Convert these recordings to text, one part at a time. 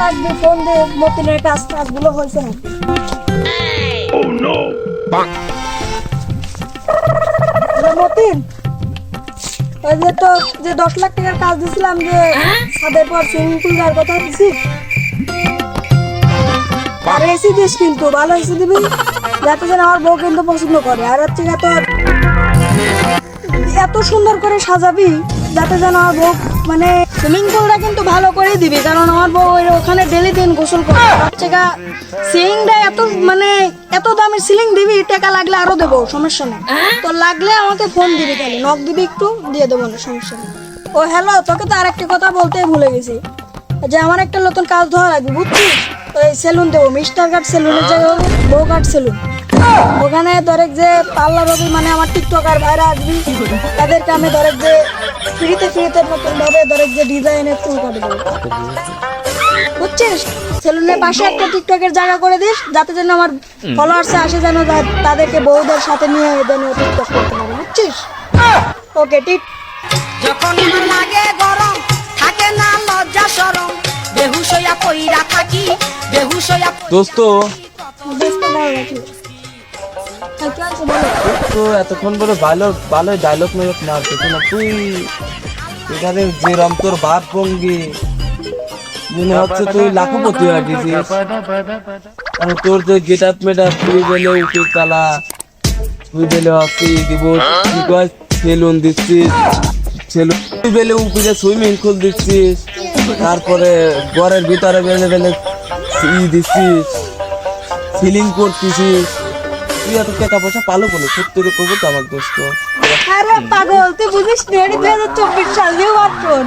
লাগবে ফোন দে মতিনের কাজগুলো হয়েছে না। মতিন ওই যে তো যে 10 লাখ টাকার কাজ দিছিলাম যে ছাদের পর সুইমিং পুল যাওয়ার কথা দিছি, আর এসি দিস কিন্তু ভালো এসি দিবি যাতে যেন আমার বউ কিন্তু পছন্দ করে। আর হচ্ছে এত এত সুন্দর করে সাজাবি যাতে যেন আমার বউ মানে সুইমিং পুলটা কিন্তু ভালো করে দিবি, কারণ আমার বউ ওখানে ডেলি দিন গোসল করে। হচ্ছে সিলিংটা এত মানে এত দামের সিলিং দিবি, টাকা লাগলে আরো দেবো, সমস্যা নেই। তো লাগলে আমাকে ফোন দিবি, তাহলে নক দিবি একটু দিয়ে দেবো না, সমস্যা নেই। ও হ্যালো, তোকে তো আরেকটা কথা বলতেই ভুলে গেছি, যে আমার একটা নতুন কাজ ধরা লাগবে বুঝছিস। ওই সেলুন দেবো, মিস্টার কাট সেলুনের জায়গায় বউ কাট সেলুন। ওখানে ধরে যে পার্লার হবে, মানে আমার টিকটকার ভাইরা আসবি, তাদেরকে আমি ধরে যে ফ্রিতে নতুন ভাবে ধরে যে ডিজাইনের চুল কাটে দেবো বুঝছিস। সেলুনের পাশে একটা টিকটকের জায়গা করে দিস, যাতে যেন আমার ফলোয়ার্সে আসে, যেন তাদেরকে বউদের সাথে নিয়ে যেন টিকটক করতে পারে বুঝছিস। ওকে ঠিক। যখন লাগে গরম থাকে না লজ্জা শরম, বেহুশ হইয়া পইরা থাকি, বেহুশ হইয়া দোস্ত বুঝতে ভালো লাগলো। কি আছে বলো? তো এতক্ষণ বলে ভালো ডায়লগ মেলক মারতেছ না তুই। এখানে যে রম তোর ভাব ভঙ্গি মনে হচ্ছে তুই লাখপতি হয়ে গেছিস। মানে তোর যে গেট আপ মেট তুই বেলে উঠে চালা, তুই বেলে হচ্ছে দিব, তুই কয় সেলুন দিচ্ছিস, সেলুন তুই বেলে উপরে সুইমিং পুল দিচ্ছিস, তারপরে ঘরের ভিতরে বেলে বেলে দিচ্ছিস, সিলিং করতেছিস। তুই এত টাকা পয়সা পালো কোনো সত্যি করবো তো আমার দোস্ত। আরে পাগল, তুই বুঝিস না 2024 সাল নিউ আপটন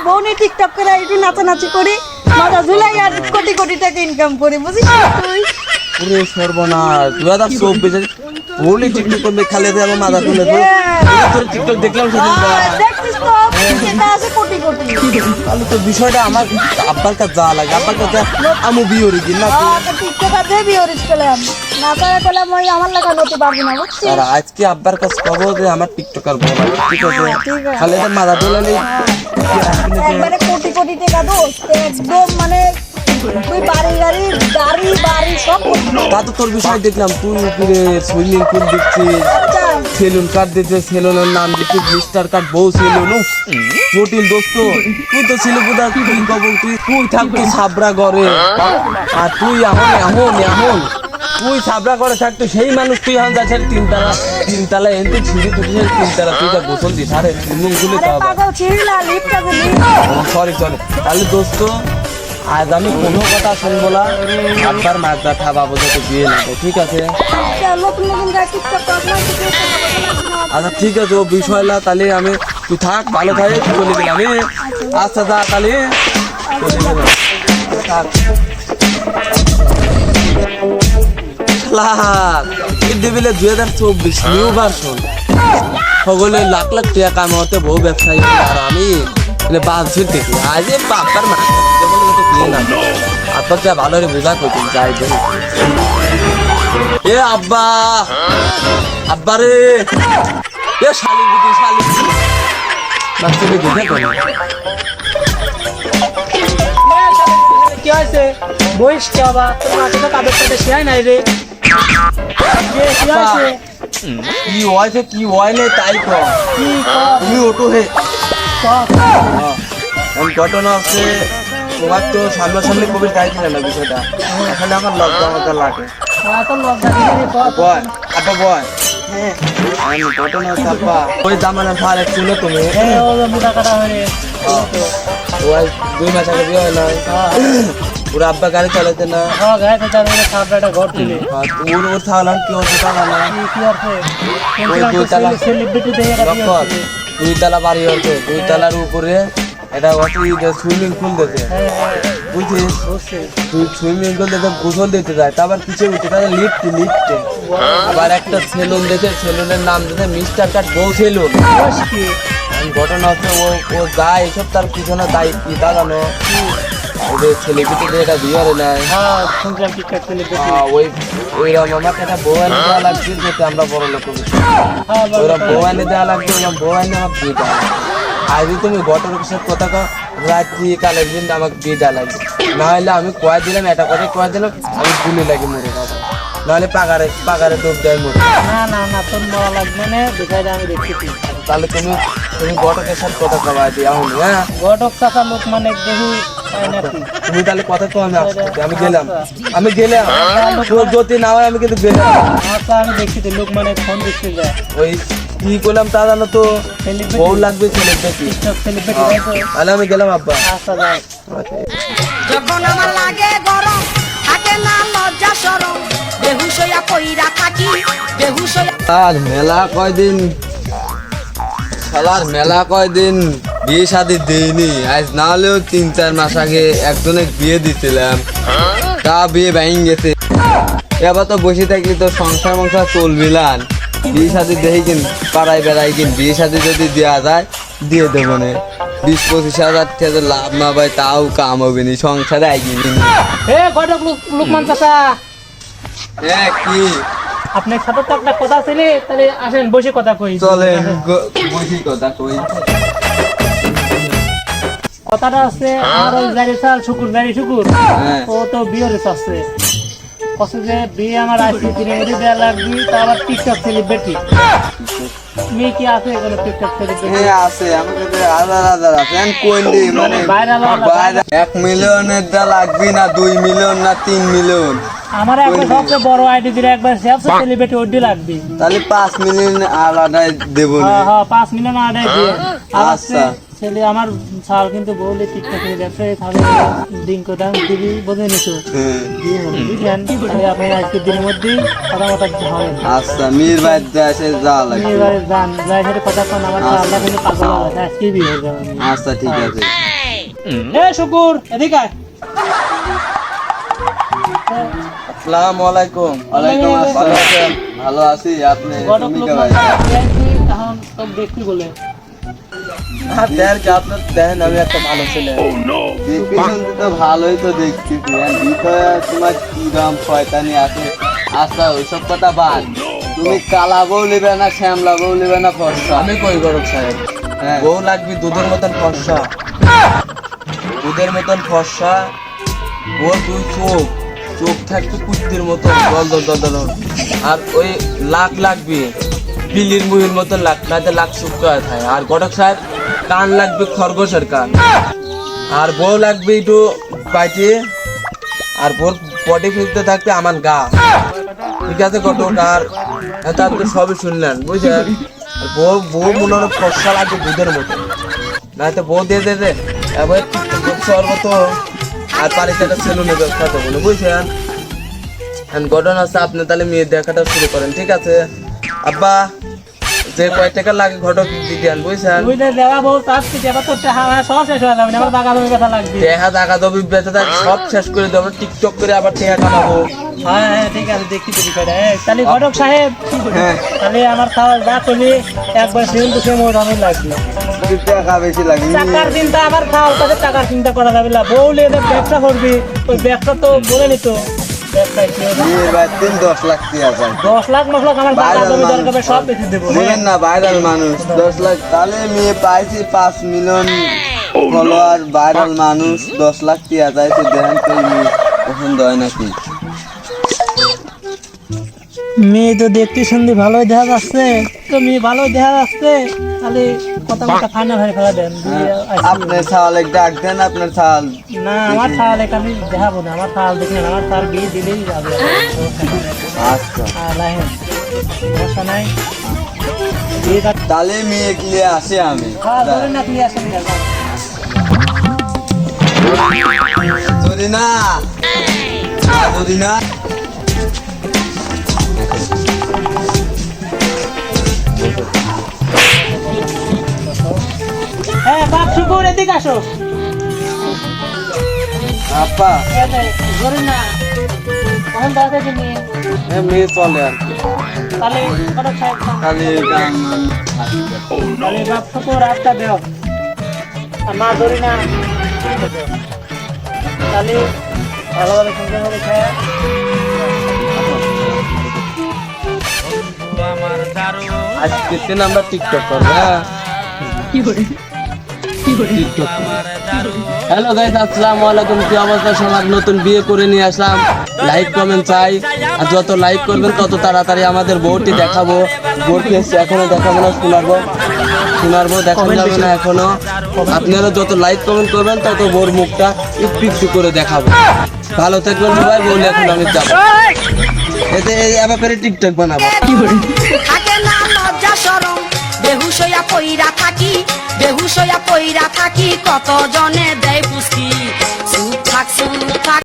বউনি টিকটক করে একটু নাচানাচি করি, মাথা ঝুলাই আর কোটি কোটি টাকা ইনকাম করি, বুঝিস না তুই। ওরে সর্বনাশ, 2024 বলি টিকটক করবে খালি আমার মাথা তুলে দে। তোর টিকটক দেখলাম সেদিন। দেখছিস তো এটা আছে কোটি কোটি। তাহলে তো বিষয়টা আমার আব্বার কাছে যাওয়া লাগে, আব্বার কাছে আমু বিয়ে দিন না। টিকটক আর দেবি ওরিজ করলাম নাচা করলাম, ওই আমার লাগা নতি পারবি না বুঝছিস। আর আজকে আব্বার কাছে কব যে আমার টিকটকার বউ লাগে, ঠিক আছে? খালি এটা মাথা তুলে একবারে কোটি কোটি টাকা দোস্ত, একদম মানে তুই গাড়ি সব তা তো তোর বিষয় দেখলাম। তুই উপরে সুইমিং পুল দিচ্ছিস, সেলুন কাট দিচ্ছে, সেলুনের নাম দিচ্ছিস মিস্টার কাট বউ সেলুন। জটিল দোস্ত, তুই তো ছিল বোধা, তুই কবল তুই থাকবি সাবরা ঘরে, আর তুই এখন তুই সাবরা করে থাকতো সেই মানুষ, তুই এখন যাচ্ছে তিনতলা এনতে ছিঁড়ি তুই তিনতলা, তুই যা গোসল দিস আরে সুইমিং পুলে সরি তাহলে দোস্ত আজ আমি কোনো কথা শুনবো না, আব্বার মাছটা খাওয়াবো যাতে বিয়ে নেবো, ঠিক আছে? আচ্ছা ঠিক আছে, ও বিষয় না, তাহলে আমি তুই থাক, ভালো থাকে, চলে গেলাম। আচ্ছা যা তাহলে চলে গেলাম, থাক। টেবিলে 2024 নিউ ভার্সন, সকলে লাখ লাখ টাকা কামাতে বউ ব্যবসায়ী, আর আমি বাঁচছি দেখি আজ বাপ্পার মাছ বিয়ে না। আব্বা যা ভালো রে বোঝা করছেন যাই দেখি। এ আব্বা রে, এ শালি বাচ্চাকে দেখে তো কি হয়েছে বইস কে বাবা, তোমার তো কাদের সাথে শেয়ার নাই রে। কি হয় না তাই কর, কি ওটো হে ঘটনা আছে। তোমার তো সামনাসামনি কবির চাইছিল না বিষয়টা, এখানে আমার লজ্জা লাগে। ঘটনা হচ্ছে আব্বা ওই জামানা ভার ছিল তুমি, 2 মাস আগে বিয়ে হয় না, ওর আব্বা গাড়ি চালাতে না, ওর থাকলাম কি হচ্ছে টাকা না, 2 তলা বাড়ি হচ্ছে, 2 তলার উপরে এটা সুইমিং পুল দিতে বুঝছিস, তুই সুইমিং পুল দিতে গোসল দিতে যায়, তারপর পিছিয়ে উঠে লিফটে আবার একটা সেলুন দিতে, সেলুনের নাম দিতে মিস্টার কাট বউ সেলুন। ঘটনা হচ্ছে ও যায় এসব, তার পিছনে দায়ী কি তা জানো, ওদের ছেলেপিটিতে এটা বিয়ে নেয়, আমাকে একটা বউ এনে দেওয়া লাগছে যাতে আমরা বড় লোক ওরা বউ এনে দেওয়া লাগবে, বউ এনে আমার বিয়ে দেওয়া লাগবে। আজ তুমি ঘটনার সাথে কথা রাত্রি কালের দিন আমাকে বিয়ে দেওয়া লাগবে। না হলে আমি কয়ে দিলাম, এটা করে কয়ে দিলাম, আমি গুলি লাগে মরে যাবো। নাহলে পাগারে ডুব দেয় মরে। না না না, তোর মরা লাগবে না, বিষয়টা আমি দেখতেছি। তাহলে তুমি ঘটকের সাথে কথা কবা দিই এখন, হ্যাঁ? ঘটক চাচা লোক মানে দেখি তাই নাকি? তুমি তাহলে কথা তো আমি আসছি, আমি গেলাম তোর যদি না হয় আমি কিন্তু গেলাম। আচ্ছা আমি দেখছি তো, লোক মানে ফোন দেখতে যায়, ওই কি করলাম তা জানো তো, বউ লাগবে ছেলে বেশি। সেলিব্রিটি তাই তো? তাহলে আমি গেলাম আব্বা। আচ্ছা যাই। যখন আমার লাগে গরম থাকে না লজ্জা শরম বেহুশ হইয়া পইরা থাকি বেহুশ হইয়া আর মেলা কয়দিন, শালার মেলা কয়দিন বিয়ে শাদি দেয়নি। আজ না হলেও 3-4 মাস আগে একজনের বিয়ে দিছিলাম, তা বিয়ে ভেঙে গেছে। এবার তো বসে থাকলে তো সংসার মংসার চলবিলান। বিয়ে শাদি দেখি কিন পাড়ায় বেড়াই কিন বিয়ে শাদি যদি দেওয়া যায় দিয়ে দেবো না। 20-25 হাজার টাকা লাভ না পাই তাও কাম হবে নি, সংসারে আইগিনি। এ ঘটক লোকমান চাচা, কি আপনার সাথে তো একটা কথা ছিল, তাহলে আসেন বসে কথা কই। চলে বসি কথা কই। কথাটা আছে আর ওই জারি সাল শুকুর হ্যাঁ। ও তো বিয়ের আছে কষ্ট যে বিয়ে আমার আজকে দিনের মধ্যে দেওয়া লাগবে, তো আবার টিকটক সেলিব্রিটি মেয়ে কি আছে এখানে টিকটক সেলিব্রিটি? হ্যাঁ আছে, আমার কাছে হাজার আছে। আমি কই দি মানে ভাইরাল 1 মিলিয়নের দা লাগবে না, 2 মিলিয়ন না 3 মিলিয়ন। আমার একবার সবচেয়ে বড় আইডি দিলে একবার সবচেয়ে সেলিব্রিটি ওডি লাগবে। তাহলে 5 মিলিয়ন আলাদা দেবো না। হ্যাঁ হ্যাঁ 5 মিলিয়ন আইডি দিয়ে। আর আচ্ছা। ছেলে আমার সাল কিন্তু বলে টিকটকের ব্যবসায়ী তাহলে দিন কোদাম দিবি বোঝে নিছো দিয়ে হলো বুঝলেন। তাহলে আপনি আজকে দিনের মধ্যেই কথা মতো হবেন। আচ্ছা মির ভাই দেশে যা লাগে। এবারে যান যাই সাথে কথা কোন আমার সালটা কিন্তু পাগল আছে আজকে বিয়ে হয়ে যাবে। আচ্ছা ঠিক আছে। এ শুকুর এদিকে আয়। আসসালামু আলাইকুম। ওয়ালাইকুম আসসালাম। ভালো আছি, আপনি? ঘটক তুমি লোক কে ভাই? এখন তো দেখতে বলে দেন কি আপনি দেন, আমি একটা ভালো ছেলে। দেখতেছেন তো ভালোই তো দেখতেছি। ভিতরে তোমার কি দাম শয়তানি আছে। আচ্ছা ওইসব কথা বাদ, তুমি কালা বউ নেবে না শ্যামলা বউ নেবে না ফর্সা? আমি কই গরক সাহেব, বউ লাগবে দুধের মতন ফর্সা, দুধের মতন ফর্সা। ওর দুই চোখ থাকবে কুত্তির মতন দল। আর ওই লাখ লাগবে বিলির মুহির মতন লাখ, না লাখ শুক্কা থাকে। আর গটক সাহেব কান লাগবে খরগোশের কান। আর বউ লাগবে একটু বাইটে, আর বোর বডি ফিরতে থাকবে আমার গা। ঠিক আছে গটক, আর তার তো সবই শুনলেন বুঝলেন। আর বউ মনে হয় ফসা লাগবে দুধের মতো, না তো বউ দিয়ে দে এবার সর্বত। আর বাড়িতে একটা সেলুনের ব্যবসা তো বলে বুঝছেন। ঘটনা আছে, আপনি তাহলে মেয়ে দেখাটা শুরু করেন। ঠিক আছে আব্বা, যে কয় টাকা লাগে ঘটক দিতে আন বুঝছেন। ওইটা দেওয়া বহুত আসছে এবার তো সব শেষ হয়ে যাবে, আমার টাকা জমি কথা লাগবে। টেহা টাকা দবি বেঁচে থাক সব শেষ করে দেবো, টিকটক করে আবার টেহা কামাবো। হ্যাঁ হ্যাঁ ঠিক আছে দেখছি তো বিষয়টা। তাহলে ঘটক সাহেব কি করি? হ্যাঁ। তাহলে আমার খাওয়া যা তুমি একবার সেম টু সেম ওই দামই লাগবে। টাকা বেশি লাগে। টাকার চিন্তা আমার খাওয়ার কাছে টাকার চিন্তা করা যাবে না। বউলে এদের ব্যবসা করবি, ওই ব্যবসা তো বলে নিত ব্যবসায় কি হবে। 10 লাখ টাকা চাই। 10 লাখ মশলাক আমার টাকা জমি দরকার হবে, সব বেশি দেবো। বলেন না ভাইরাল মানুষ 10 লাখ, তাহলে মেয়ে পাইছি 5 মিলিয়ন ফলোয়ার, ভাইরাল মানুষ 10 লাখ টাকা চাইছে। দেখেন তো মেয়ে পছন্দ হয় নাকি। মেয়ে তো দেখতে শুনতে ভালোই দেখা যাচ্ছে, তো মেয়ে ভালোই দেখা যাচ্ছে, তাহলে কথা ফাইনাল হয়ে ফেলা দেন। আপনার ছাওয়ালে ডাক দেন, আপনার ছাওয়াল। না আমার ছাল এটা আমি দেখাবো না, আমার ছাল দেখলেন আমার ছাল বিয়ে দিলেই যাবে। আচ্ছা আর লাহেন সমস্যা নাই, বিয়ে থাক। তাহলে মেয়ে নিয়ে আসি আমি। হ্যাঁ ধরেন না, তুই আসেন না। যদি না যদি না হ্যাঁ বাপ শুকুর এদিকে আসো। আপা ধরেন না কখন দাঁড়াতে তুমি, মেয়ে চলে আর কি। তাহলে ঘটক সাহেব খালি তাহলে বাপ শুকুর রাস্তা দেও, আর মা ধরি না তাহলে ভালোভাবে সংসার করে খায়। আজকে দিন আমরা টিকটক করবো। হ্যাঁ টিকটক। হ্যালো গাইস, আসসালামু আলাইকুম। কি অবস্থা সবার? নতুন বিয়ে করে নিয়ে আসলাম, লাইক কমেন্ট চাই। আর যত লাইক করবেন তত তাড়াতাড়ি আমাদের বউটি দেখাবো। বউটি এসছে, এখনো দেখাবো না, শোনারবো দেখানো যাবে না এখনো। আপনারা যত লাইক কমেন্ট করবেন তত বউর মুখটা একটু একটু করে দেখাবো। ভালো থাকবেন সবাই। বলে এখন আমি যাবো, এতে এই ব্যাপারে টিকটক বানাবো। থাকে না লজ্জা শরম বেহুশ হইয়া পইরা থাকি কত জনে দেয়